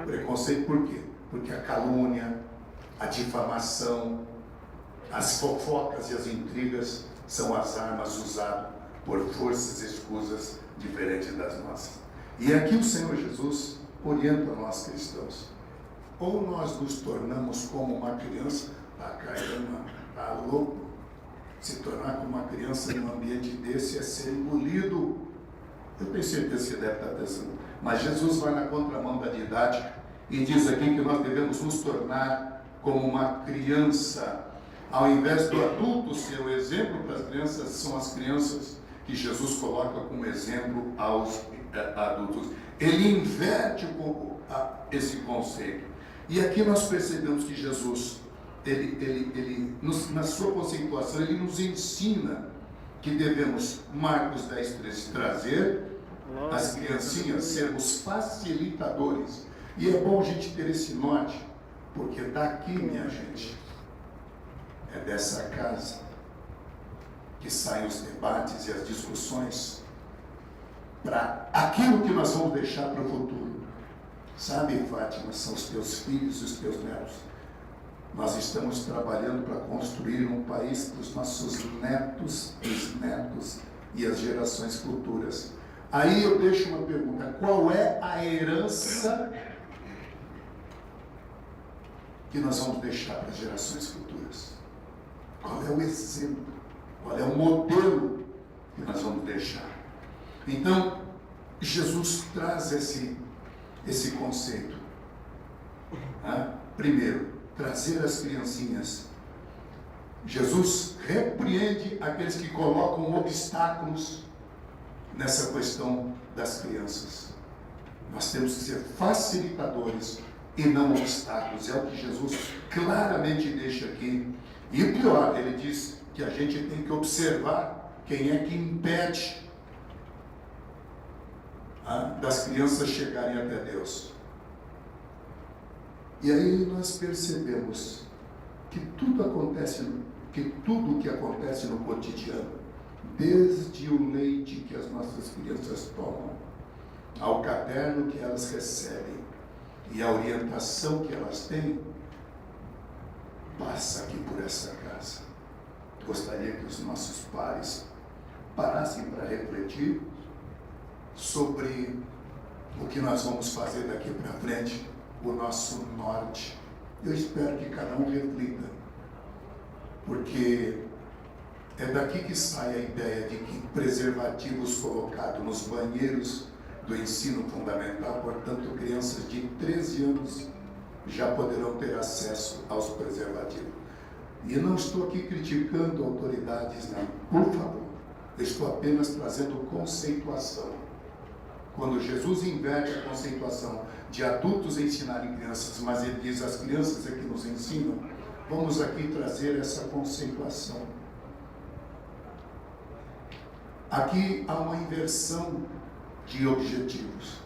Preconceito por quê? Porque a calúnia, a difamação, as fofocas e as intrigas são as armas usadas por forças escusas diferentes das nossas. E aqui o Senhor Jesus orienta nós cristãos. Ou nós nos tornamos como uma criança, caramba, tá louco. Se tornar como uma criança num ambiente desse é ser engolido. Eu tenho certeza que você deve estar pensando. Mas Jesus vai na contramão da didática e diz aqui que nós devemos nos tornar como uma criança. Ao invés do adulto ser o exemplo para as crianças, são as crianças que Jesus coloca como exemplo aos adultos. Ele inverte esse conceito. E aqui nós percebemos que Jesus, na sua conceituação, ele nos ensina que devemos, Marcos 10:13, trazer as criancinhas, sermos facilitadores. E é bom a gente ter esse norte, porque daqui, minha gente, é dessa casa que saem os debates e as discussões para aquilo que nós vamos deixar para o futuro. Sabe, Fátima, são os teus filhos e os teus netos. Nós estamos trabalhando para construir um país para os nossos netos, bisnetos e as gerações futuras. Aí eu deixo uma pergunta: qual é a herança que nós vamos deixar para as gerações futuras? Qual é o exemplo? Qual é o modelo que nós vamos deixar? Então, Jesus traz esse conceito. Primeiro, trazer as criancinhas. Jesus repreende aqueles que colocam obstáculos nessa questão das crianças. Nós temos que ser facilitadores e não obstáculos. É o que Jesus claramente deixa aqui. E o pior, ele diz que a gente tem que observar quem é que impede das crianças chegarem até Deus. E aí nós percebemos que tudo que acontece no cotidiano, desde o leite que as nossas crianças tomam, ao caderno que elas recebem e a orientação que elas têm, passa aqui por essa casa. Gostaria que os nossos pares parassem para refletir sobre o que nós vamos fazer daqui para frente, o nosso norte. Eu espero que cada um reflita, porque é daqui que sai a ideia de que preservativos colocados nos banheiros do ensino fundamental, portanto, crianças de 13 anos já poderão ter acesso aos preservativos. E eu não estou aqui criticando autoridades, não, por favor. Eu estou apenas trazendo conceituação. Quando Jesus inverte a conceituação de adultos ensinarem crianças, mas ele diz as crianças é que nos ensinam, vamos aqui trazer essa conceituação. Aqui há uma inversão de objetivos.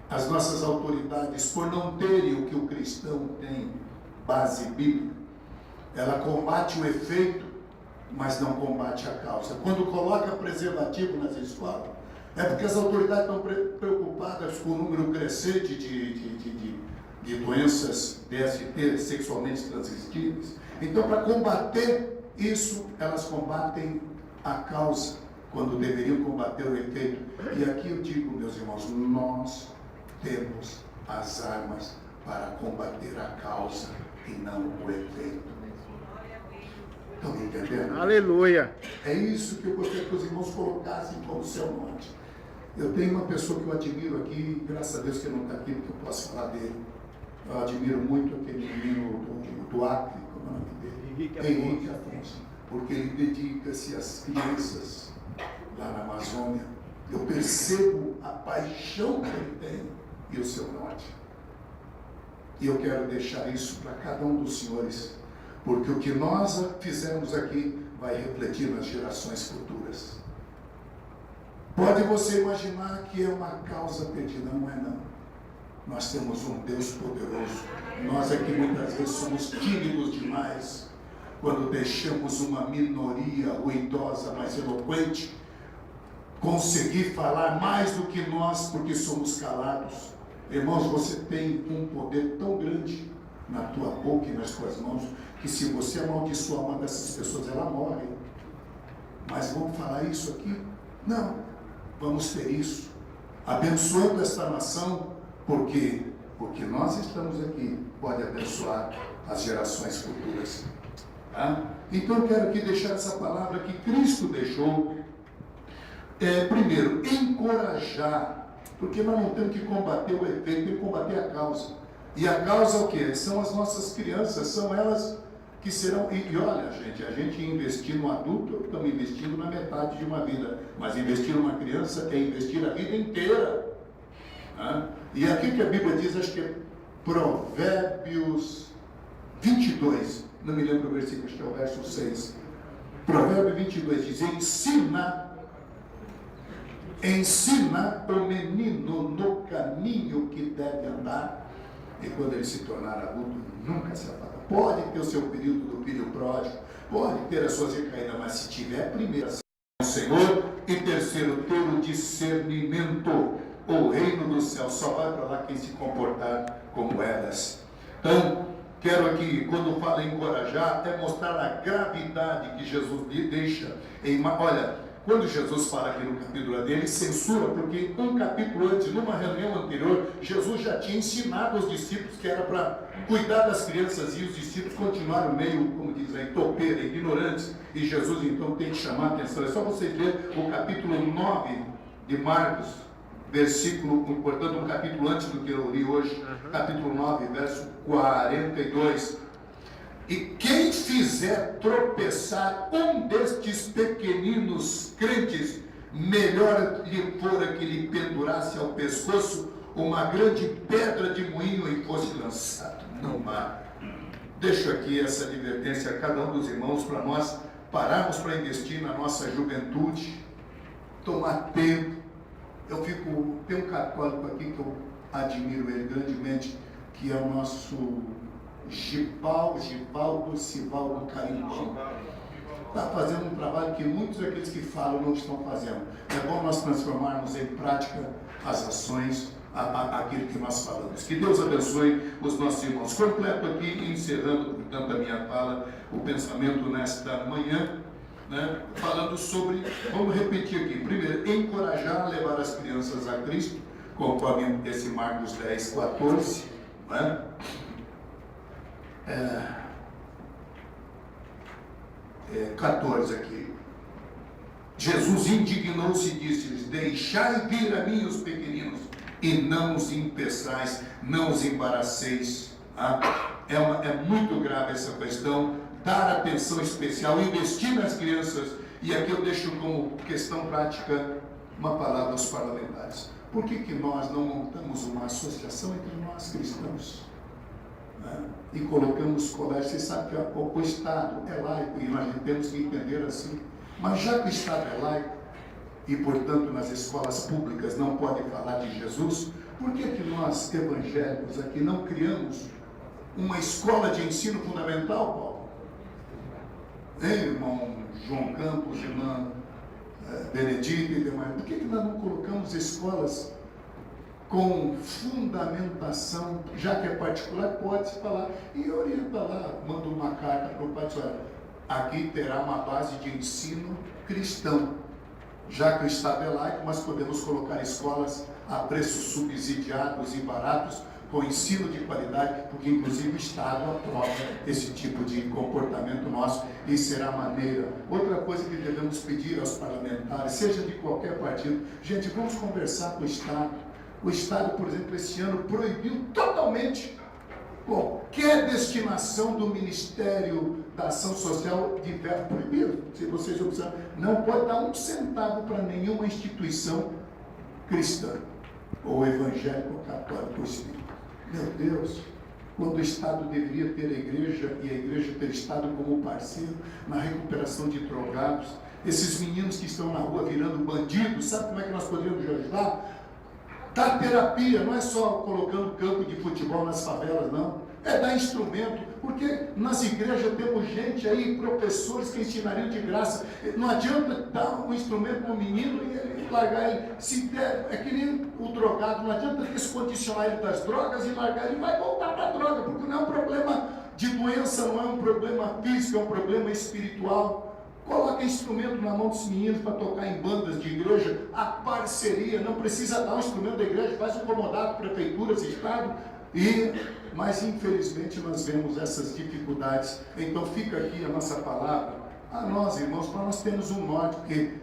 As nossas autoridades, por não terem o que o cristão tem, base bíblica, ela combate o efeito, mas não combate a causa. Quando coloca preservativo nas escolas, é porque as autoridades estão preocupadas com o número crescente de doenças DST, sexualmente transmissíveis. Então, para combater isso, elas combatem a causa, quando deveriam combater o efeito. E aqui eu digo, meus irmãos, nós temos as armas para combater a causa e não o efeito. Estão me entendendo? Aleluia! É isso que eu gostaria que os irmãos colocassem como seu norte. Eu tenho uma pessoa que eu admiro aqui, graças a Deus que ele não está aqui, porque eu posso falar dele. Eu admiro muito aquele menino do Acre, como é o nome dele? Henrique Afonso. Porque ele dedica-se às crianças lá na Amazônia. Eu percebo a paixão que ele tem e o seu norte. E eu quero deixar isso para cada um dos senhores, porque o que nós fizermos aqui vai refletir nas gerações futuras. Pode você imaginar que é uma causa perdida, não é não. Nós temos um Deus poderoso. Nós é que muitas vezes somos tímidos demais, quando deixamos uma minoria ruidosa, mais eloquente, conseguir falar mais do que nós, porque somos calados. Irmãos, você tem um poder tão grande na tua boca e nas tuas mãos, que se você amaldiçoar uma dessas pessoas, ela morre. Mas vamos falar isso aqui? Não. Vamos ter isso. Abençoando esta nação, porque nós estamos aqui, pode abençoar as gerações futuras. Tá? Então eu quero aqui deixar essa palavra que Cristo deixou. Primeiro, encorajar, porque nós não temos que combater o efeito, temos que combater a causa. E a causa é o quê? São as nossas crianças, são elas que serão... E olha, gente, a gente investir no adulto, estamos investindo na metade de uma vida, mas investir numa criança é investir a vida inteira. Tá? E aqui que a Bíblia diz, acho que é Provérbios 22, não me lembro o versículo, acho que é o verso 6. Provérbio 22 diz: ensina o menino no caminho que deve andar, e quando ele se tornar adulto, nunca se aparta. Pode ter o seu período do filho pródigo, pode ter as suas recaídas, mas se tiver primeiro o Senhor, e terceiro, ter o discernimento, o reino do céu só vai para lá quem se comportar como elas. Então, quero aqui, quando falo em encorajar, é mostrar a gravidade que Jesus deixa em... Olha, quando Jesus fala aqui no capítulo dele, censura, porque um capítulo antes, numa reunião anterior, Jesus já tinha ensinado aos discípulos que era para cuidar das crianças, e os discípulos continuaram meio, como diz aí, topeira, ignorantes, e Jesus então tem que chamar a atenção. É só você ver o capítulo 9 de Marcos, versículo, portanto, um capítulo antes do que eu li hoje, capítulo 9, verso 42. E quem fizer tropeçar um destes pequeninos crentes, melhor lhe fora que lhe pendurasse ao pescoço uma grande pedra de moinho e fosse lançado no mar. Deixo aqui essa advertência a cada um dos irmãos, para nós pararmos para investir na nossa juventude, tomar tempo. Tem um católico aqui que eu admiro ele grandemente, que é o nosso Givaldo Sivaldo Carimbão. Está fazendo um trabalho que muitos daqueles que falam não estão fazendo. É bom nós transformarmos em prática as ações, aquilo que nós falamos. Que Deus abençoe os nossos irmãos. Completo aqui, encerrando, portanto, a minha fala, o pensamento nesta manhã, né, falando sobre, vamos repetir aqui, primeiro, encorajar a levar as crianças a Cristo, conforme esse Marcos 10, 14, né? 14 aqui. Jesus indignou-se e disse-lhes: deixai vir a mim os pequeninos, e não os impeçais, não os embaraceis. É muito grave essa questão. Dar atenção especial, investir nas crianças. E aqui eu deixo como questão prática uma palavra aos parlamentares. Por que nós não montamos uma associação entre nós cristãos, né? E colocamos colégios? Você sabe que o Estado é laico e nós temos que entender assim. Mas já que o Estado é laico e, portanto, nas escolas públicas não pode falar de Jesus, por que nós evangélicos aqui não criamos uma escola de ensino fundamental, Paulo? Hein, irmão João Campos, irmã Benedita e demais? Por que nós não colocamos escolas com fundamentação, já que é particular, pode-se falar, e orienta lá, manda uma carta para o pai, olha, aqui terá uma base de ensino cristão, já que o Estado é laico, mas podemos colocar escolas a preços subsidiados e baratos, com ensino de qualidade, porque inclusive o Estado aprova esse tipo de comportamento nosso, e será maneira. Outra coisa que devemos pedir aos parlamentares, seja de qualquer partido, gente, vamos conversar com o Estado. O Estado, por exemplo, esse ano proibiu totalmente qualquer destinação do Ministério da Ação Social de verbo proibido. Se vocês observam, não pode dar um centavo para nenhuma instituição cristã, ou evangélica, ou católica, ou espírita. Meu Deus, quando o Estado deveria ter a igreja, e a igreja ter Estado como parceiro na recuperação de drogados, esses meninos que estão na rua virando bandidos, sabe como é que nós poderíamos ajudar? Dar terapia, não é só colocando campo de futebol nas favelas, não. É dar instrumento, porque nas igrejas temos gente aí, professores que ensinariam de graça. Não adianta dar um instrumento para o menino e ele largar ele. Se der, é que nem o drogado, não adianta descondicionar ele das drogas e largar ele, vai voltar para a droga, porque não é um problema de doença, não é um problema físico, é um problema espiritual. Coloca instrumento na mão dos meninos para tocar em bandas de igreja, a parceria, não precisa dar um instrumento da igreja, faz um comodato, prefeituras, estado, mas infelizmente nós vemos essas dificuldades. Então fica aqui a nossa palavra, a nós irmãos, para nós termos um norte, porque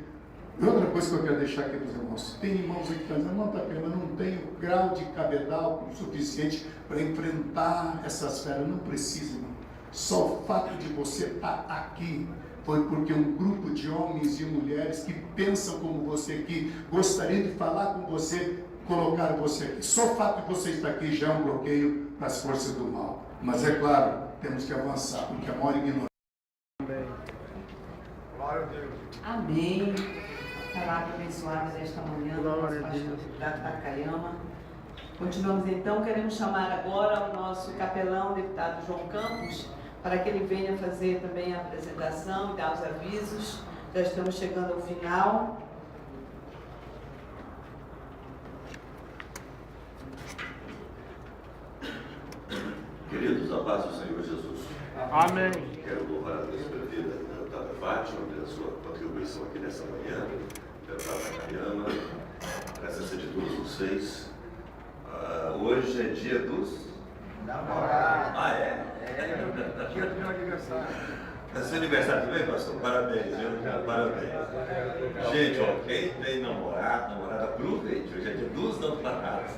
outra coisa que eu quero deixar aqui para os irmãos, tem irmãos aí que estão dizendo, não, eu não tenho grau de cabedal suficiente para enfrentar essas feras, não precisa, irmão. Só o fato de você estar aqui foi porque um grupo de homens e mulheres que pensam como você, que gostariam de falar com você, colocaram você aqui. Só o fato de você estar aqui já é um bloqueio para as forças do mal. Mas é claro, temos que avançar, porque a maior ignorância. Amém. Glória a Deus. Amém. Palavra abençoada desta manhã do nosso Glória a pastor Deus. deputado Takayama. Continuamos então, queremos chamar agora o nosso capelão, deputado João Campos, para que ele venha fazer também a apresentação e dar os avisos. Já estamos chegando ao final. Queridos, a paz do Senhor Jesus. Amém. Quero louvar a Deus pela vida da deputada Fátima, pela sua contribuição aqui nessa manhã, deputada Takayama, a presença de todos vocês. Hoje é dia dos Namorado. Ah, é? Dia do meu aniversário. É seu aniversário também, pastor? Parabéns, viu? Parabéns. Gente, ó, quem tem namorada, aproveite. Hoje é dia dos namorados.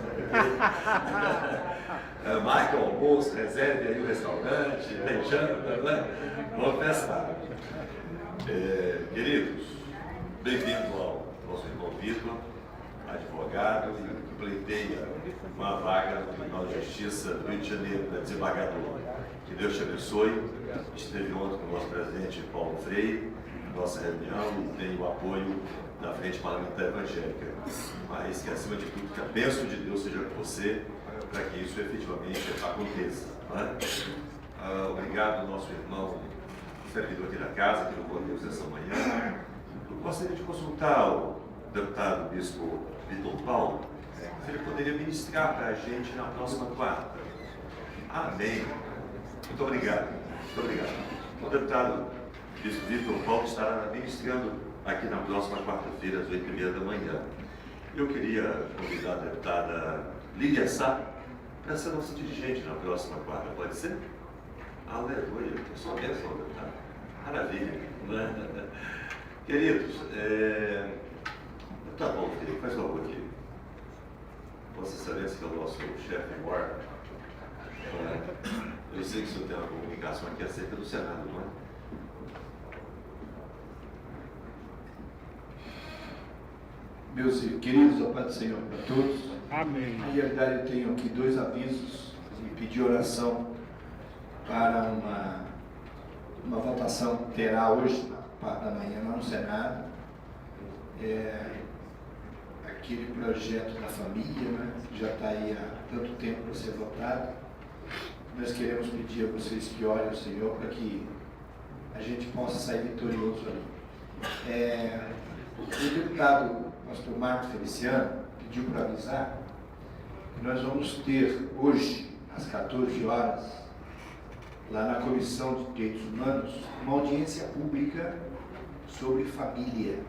Marque o almoço, reserve aí o restaurante, tem janta, né? Vamos festar. Queridos, bem-vindo ao nosso irmão Vitor, advogado, que pleiteia uma vaga no Tribunal de Justiça do Rio de Janeiro, para desembargador. Que Deus te abençoe. Esteve ontem com o nosso presidente Paulo Freire, nossa reunião, e tem o apoio da Frente Parlamentar Evangélica. Mas que, acima de tudo, que a bênção de Deus seja com você, para que isso efetivamente aconteça. Não é? Obrigado, nosso irmão, servidor aqui da casa, que louvou a Deus essa manhã. Eu gostaria de consultar o deputado bispo Vitor Paulo, se ele poderia ministrar para a gente na próxima quarta. Amém. Muito obrigado. Muito obrigado. O deputado bispo Vitor Paulo estará ministrando aqui na próxima quarta-feira, às 8h30 da manhã. Eu queria convidar a deputada Lídia Sá para ser nossa dirigente na próxima quarta. Pode ser? Aleluia. É só bênção, deputado. Maravilha. Queridos, deputado Paulo Freire, faz favor aqui. Vossa Excelência, que é o nosso chefe de guarda. Eu sei que o senhor tem uma comunicação aqui acerca do Senado, não é? Meus queridos, a paz do Senhor para todos. Amém. Na realidade, eu tenho aqui 2 avisos e pedir oração para uma votação que terá hoje, na parte da manhã, lá no Senado. Aquele projeto da família, né, que já está aí há tanto tempo para ser votado. Nós queremos pedir a vocês que orem ao Senhor para que a gente possa sair vitorioso ali. O deputado pastor Marcos Feliciano pediu para avisar que nós vamos ter hoje, às 14 horas, lá na Comissão de Direitos Humanos, uma audiência pública sobre família.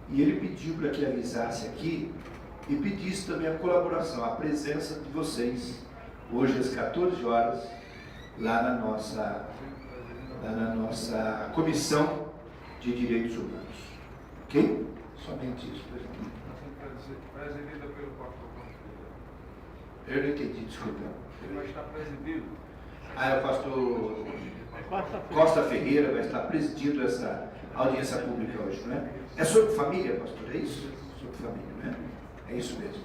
E ele pediu para que avisasse aqui e pedisse também a colaboração, a presença de vocês, hoje às 14 horas, lá na nossa Comissão de Direitos Humanos. Ok? Somente isso, presidente. Presidida pelo pastor Campos. Eu não entendi, desculpa. Ele vai estar presidido. É o pastor Costa Ferreira vai estar presidindo essa audiência pública hoje, não é? É sobre família, pastor, é isso? Sobre família, não é? É isso mesmo.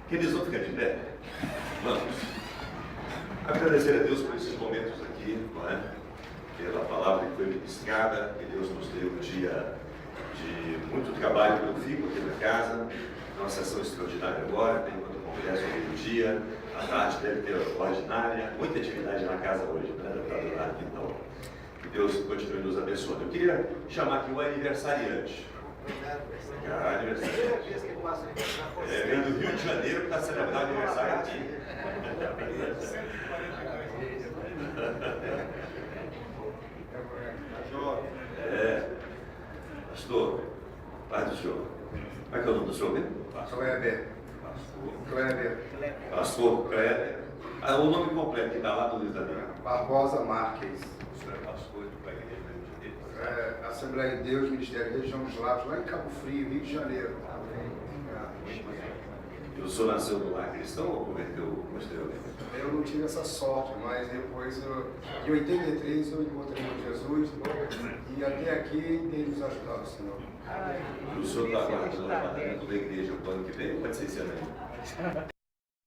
Queridos, vamos ficar de pé? Vamos. Agradecer a Deus por esses momentos aqui, não é? pela palavra que foi ministrada, que Deus nos deu um dia de muito trabalho que eu fico aqui na casa, uma sessão extraordinária agora, tem outro congresso ao meio-dia, à tarde deve ter ordinária, muita atividade na casa hoje, né, deputado Leonardo? Então, que Deus continue nos abençoando. Eu queria chamar aqui o aniversariante. Aniversariante. Vem do Rio de Janeiro para celebrar o aniversário aqui. Pastor, paz do senhor. Como é que é o nome do senhor mesmo? Kleber. Kleber. Pastor Kleber. O nome completo que está lá no livro da Barbosa Marques. O senhor é pastor da igreja do Rio de Janeiro. Assembleia de Deus, Ministério da Região dos Lagos, lá em Cabo Frio, Rio de Janeiro. E o senhor nasceu no lar cristão ou converteu posteriormente? Eu não tive essa sorte, mas depois, em 83, eu encontrei com Jesus e até aqui tem nos ajudado, senão. E o senhor está aguardando o levantamento da igreja o ano que vem ou pode ser esse ano ainda?